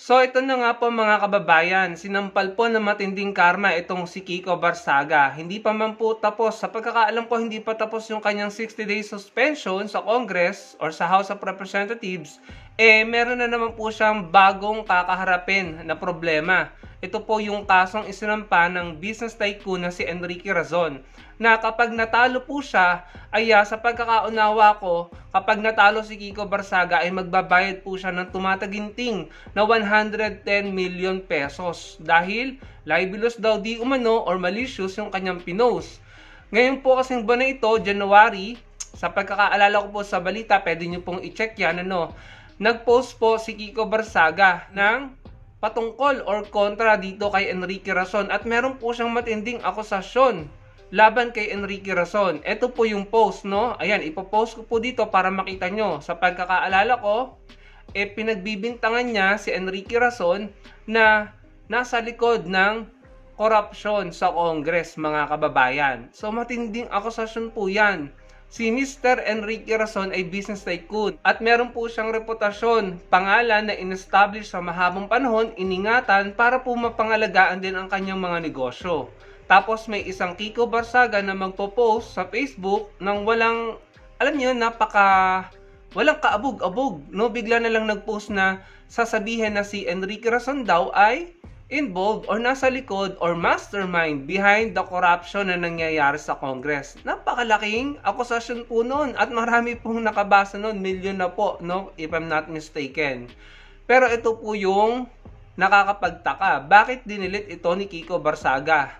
So ito na nga po mga kababayan, sinampal po ng matinding karma itong si Kiko Barsaga. Hindi pa man po tapos, sa pagkakaalam ko hindi pa tapos yung kanyang 60-day suspension sa Congress or sa House of Representatives, meron na naman po siyang bagong kakaharapin na problema. Ito po yung kasong isinampa ng business tycoon na si Enrique Razon, na kapag natalo po siya, ay sa pagkakaunawa ko, kapag natalo si Kiko Barsaga ay magbabayad po siya ng tumataginting na 110 million pesos dahil libelous daw di umano or malicious yung kanyang pinost. Ngayon po kasing buwan na ito, January, sa pagkakaalala ko po sa balita, pwede nyo pong i-check yan, nag-post po si Kiko Barsaga ng patungkol or kontra dito kay Enrique Razon at meron po siyang matinding akusasyon laban kay Enrique Razon. Ito po yung post, Ayan, ipopost ko po dito para makita nyo. Sa pagkakaalala ko, pinagbibintangan niya si Enrique Razon na nasa likod ng korupsyon sa Congress, mga kababayan. So matinding akusasyon po yan. Si Mr. Enrique Razon ay business tycoon at meron po siyang reputasyon, pangalan na in-establish sa mahabang panahon, iningatan para po mapangalagaan din ang kanyang mga negosyo. Tapos may isang Kiko Barsaga na magpo-post sa Facebook ng walang, alam niyo, walang kaabog-abog. Bigla na lang nag-post na sasabihin na si Enrique Razon daw ay involved or nasa likod or mastermind behind the corruption na nangyayari sa Congress. Napakalaking akusasyon po noon at marami pong nakabasa noon, milyon na po, if I'm not mistaken. Pero ito po yung nakakapagtaka. Bakit dinilit ito ni Kiko Barsaga?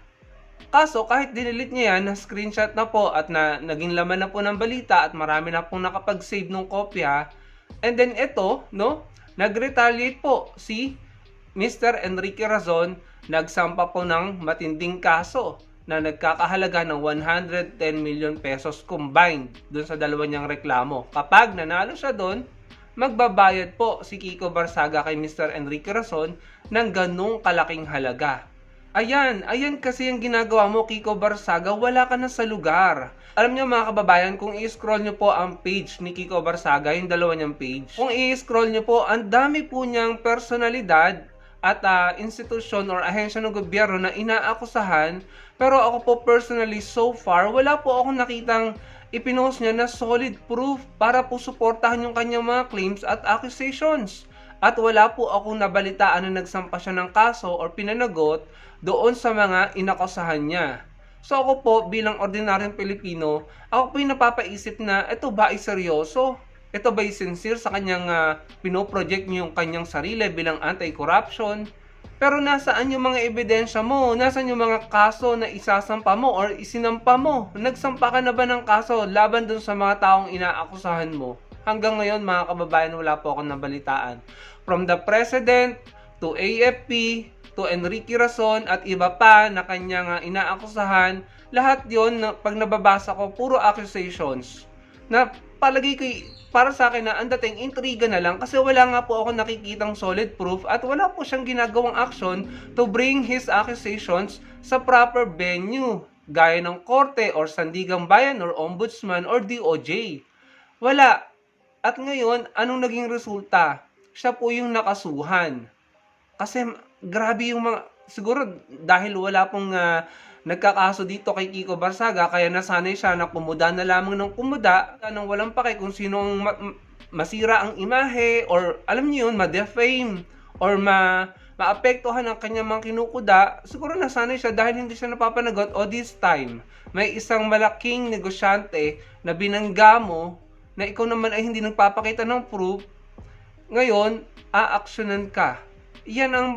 Kaso kahit dinilit niya yan, na-screenshot na po at naging laman na po ng balita at marami na pong nakapag-save ng kopya. And then ito, nag-retaliate po si Mr. Enrique Razon, nagsampa po ng matinding kaso na nagkakahalaga ng 110 million pesos combined dun sa dalawa niyang reklamo. Kapag nanalo siya dun, magbabayad po si Kiko Barsaga kay Mr. Enrique Razon ng ganung kalaking halaga. Ayan kasi yung ginagawa mo, Kiko Barsaga, wala ka na sa lugar. Alam niyo mga kababayan, kung i-scroll niyo po ang page ni Kiko Barsaga, yung dalawa niyang page, kung i-scroll niyo po, ang dami po niyang personalidad at institusyon or ahensya ng gobyerno na inaakusahan. Pero ako po personally, so far, wala po akong nakitang ipinost niya na solid proof para po suportahan yung kanyang mga claims at accusations. At wala po akong nabalitaan na nagsampa siya ng kaso or pinanagot doon sa mga inakusahan niya. So ako po bilang ordinaryong Pilipino, ako po yung napapaisip na ito ba ay seryoso? Ito ba'y sincere sa kanyang pinoproject niyo yung kanyang sarili bilang anti-corruption? Pero nasaan yung mga ebidensya mo? Nasaan yung mga kaso na isasampa mo or isinampa mo? Nagsampa ka na ba ng kaso laban dun sa mga taong inaakusahan mo? Hanggang ngayon mga kababayan, wala po akong nabalitaan. From the President to AFP to Enrique Razon at iba pa na kanyang inaakusahan, lahat yon pag nababasa ko, puro accusations. Na palagi ko, para sa akin na ang dating intriga na lang kasi wala nga po ako nakikitang solid proof at wala po siyang ginagawang action to bring his accusations sa proper venue gaya ng korte or sandigang bayan or ombudsman or DOJ. Wala. At ngayon, anong naging resulta? Siya po yung nakasuhan. Kasi grabe yung mga, siguro dahil wala pong nagkakaso dito kay Kiko Barsaga, kaya nasanay siya na kumuda na lamang ng kumuda, nang walang pake kung sino ang masira ang imahe, or alam niyo yun, ma-defame, or maapektuhan ang kanyang mga kinukuda. Siguro nasanay siya dahil hindi siya napapanagot. O this time, may isang malaking negosyante na binangga mo, na ikaw naman ay hindi nagpapakita ng proof, ngayon, aaksyonan ka. Yan ang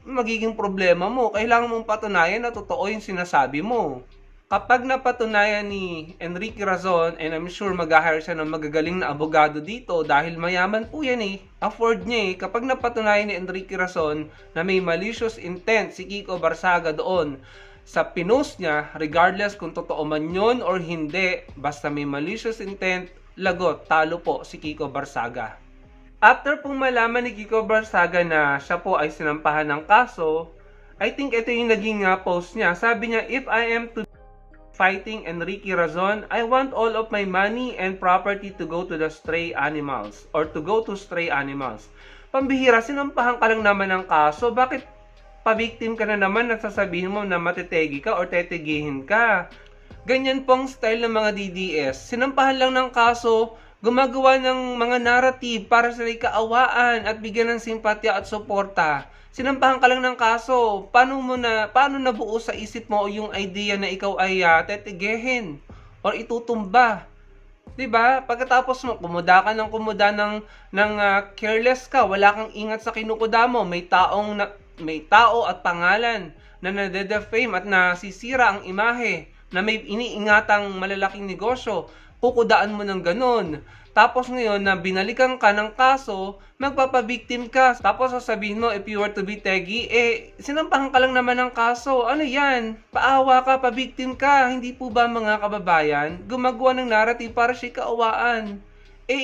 magiging problema mo. Kailangan mong patunayan na totoo yung sinasabi mo. Kapag napatunayan ni Enrique Razon, and I'm sure mag-hire siya ng magagaling na abogado dito dahil mayaman po yan afford niya Kapag napatunayan ni Enrique Razon na may malicious intent si Kiko Barsaga doon sa pinost niya, regardless kung totoo man yun or hindi, basta may malicious intent, lagot, talo po si Kiko Barsaga. After pong malaman ni Kiko Barsaga na siya po ay sinampahan ng kaso, I think ito yung naging post niya. Sabi niya, if I am to fighting Enrique Razon, I want all of my money and property to go to the stray animals or to go to stray animals. Pambihira, sinampahan ka lang naman ng kaso. Bakit pa-victim ka na naman at sasabihin mo na matitegi ka or tetigihin ka? Ganyan pong style ng mga DDS. Sinampahan lang ng kaso, gumagawa ng mga narrative para sa kaawaan at bigyan ng simpatya at suporta. Sinampahan ka lang ng kaso, paano nabuo sa isip mo yung idea na ikaw ay tetigihin or itutumba? 'Di ba? Pagkatapos mo kumuda ka ng careless ka, wala kang ingat sa kinukuda mo, may tao at pangalan na nade-defame at nasisira ang imahe na may iniingatang malalaking negosyo, kukudaan mo ng ganun. Tapos ngayon na binalikan ka ng kaso, magpapabiktim ka. Tapos sasabihin mo, if you were to be Teggy, sinampahan ka lang naman ng kaso. Ano yan? Paawa ka, pabiktim ka. Hindi po ba mga kababayan, gumagawa ng narrative para siya kaawaan?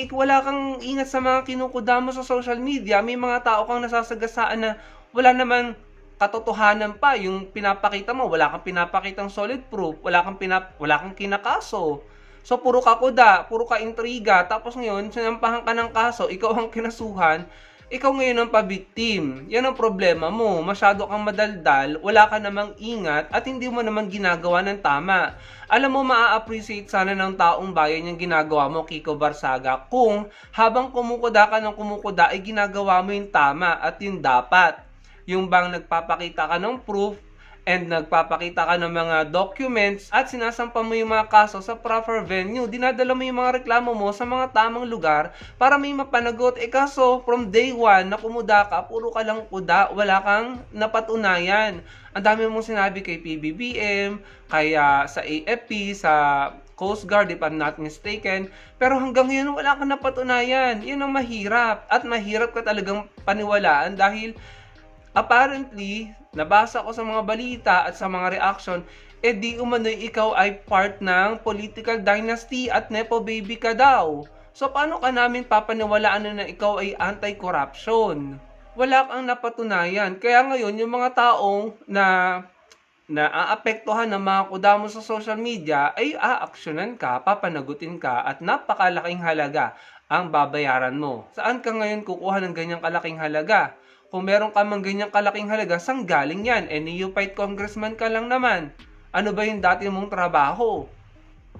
Wala kang ingat sa mga kinukuda mo sa social media. May mga tao kang nasasagasaan na wala naman katotohanan pa yung pinapakita mo. Wala kang pinapakitang solid proof. Wala kang kinakaso. So, puro ka kuda, puro ka intriga, tapos ngayon, sinampahan ka ng kaso, ikaw ang kinasuhan, ikaw ngayon ang pabiktim. Yan ang problema mo. Masyado kang madaldal, wala ka namang ingat, at hindi mo naman ginagawa ng tama. Alam mo, maa-appreciate sana ng taong bayan yung ginagawa mo, Kiko Barsaga, kung habang kumukuda ka ng kumukuda, ay ginagawa mo yung tama at yung dapat. Yung bang nagpapakita ka ng proof, and nagpapakita ka ng mga documents at sinasampa mo yung mga kaso sa proper venue. Dinadala mo yung mga reklamo mo sa mga tamang lugar para may mapanagot. Kaso, from day one na kumuda ka, puro ka lang kuda, wala kang napatunayan. Ang dami mong sinabi kay PBBM, kaya sa AFP, sa Coast Guard, if I'm not mistaken. Pero hanggang ngayon, wala kang napatunayan. Yun ang mahirap. At mahirap ka talagang paniwalaan dahil apparently, nabasa ko sa mga balita at sa mga reaction, di umano'y ikaw ay part ng political dynasty at nepo baby ka daw. So, paano ka namin papaniwalaan na ikaw ay anti-corruption? Wala kang napatunayan. Kaya ngayon, yung mga taong naaapektuhan ng mga kuda mo sa social media, ay aaksyonan ka, papanagutin ka, at napakalaking halaga ang babayaran mo. Saan ka ngayon kukuha ng ganyang kalaking halaga? Kung meron ka mang ganyang kalaking halaga, saan galing yan? Neophyte congressman ka lang naman. Ano ba yung dati mong trabaho?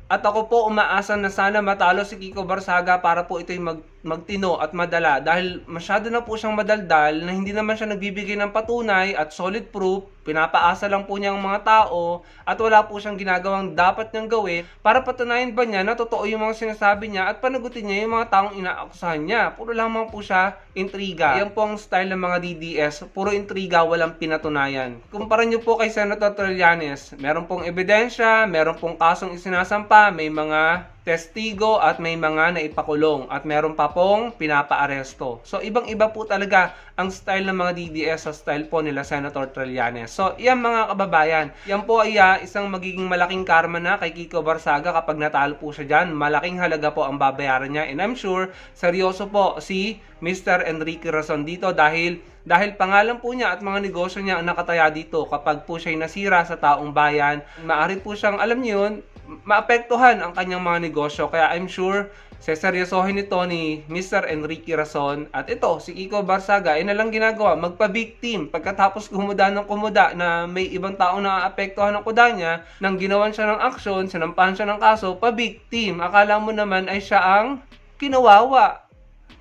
At ako po umaasa na sana matalo si Kiko Barsaga para po ito'y magtino at madala dahil masyado na po siyang madaldal na hindi naman siya nagbibigay ng patunay at solid proof. Pinapaasa lang po niya ang mga tao at wala po siyang ginagawang dapat niyang gawin para patunayan ba niya na totoo yung mga sinasabi niya at panagutin niya yung mga taong inaakusahan niya. Puro lamang po siya intriga. Yan po ang style ng mga DDS. Puro intriga, walang pinatunayan. Kumpara niyo po kay Senator Trillanes. Meron pong ebidensya, meron pong kasong isinasampa, may mga testigo at may mga naipakulong at meron pa pong pinapaaresto. So, ibang-iba po talaga ang style ng mga DDS sa style po nila Senator Trillanes. So, yan mga kababayan, yan po ay isang magiging malaking karma na kay Kiko Barsaga kapag natalo po siya dyan. Malaking halaga po ang babayaran niya and I'm sure seryoso po si Mr. Enrique Razon dito dahil pangalan po niya at mga negosyo niya ang nakataya dito kapag po siya'y nasira sa taong bayan. Maaari po siyang, alam niyo yun, maapektuhan ang kanyang mga negosyo. Kaya I'm sure seseryosohin ito ni Mr. Enrique Razon. At ito, si Kiko Barsaga, ay nalang ginagawa, magpa-victim. Pagkatapos kumuda ng kumuda na may ibang taong naapektuhan ng kuda niya, nang ginawan siya ng aksyon, sinampahan siya ng kaso, pa-victim. Akala mo naman ay siya ang kinawawa.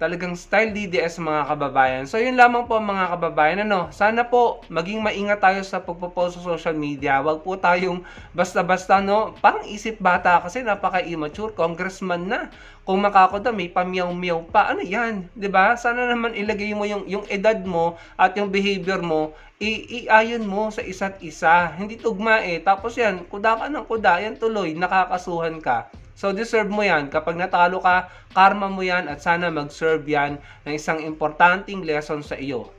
Talagang style DDS mga kababayan. So yun lamang po mga kababayan. Sana po maging maingat tayo sa pagpo-post sa social media. Huwag po tayong basta-basta pang isip bata kasi napaka-immature. Congressman na. Kung makakoda may pamyaw-myaw pa. Ano yan? 'Di ba? Sana naman ilagay mo yung edad mo at yung behavior mo iayon mo sa isa't isa. Hindi tugma Tapos yan, kuda ka ng kuda, yan tuloy, nakakasuhan ka. So, deserve mo yan. Kapag natalo ka, karma mo yan at sana mag-serve yan ng isang importanteng lesson sa iyo.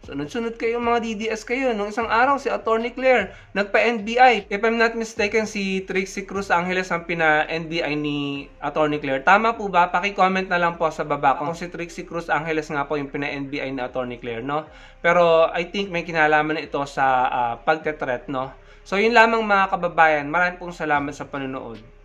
Sunod-sunod kayo mga DDS kayo. Nung isang araw, si Atty. Claire, nagpa-NBI. If I'm not mistaken, si Trixie Cruz Angeles ang pina-NBI ni Atty. Claire. Tama po ba? Paki-comment na lang po sa baba kung si Trixie Cruz Angeles nga po yung pina-NBI ni Atty. Claire, Pero I think may kinalaman na ito sa pagtetret, So, yun lamang mga kababayan. Maraming pong salamat sa panonood.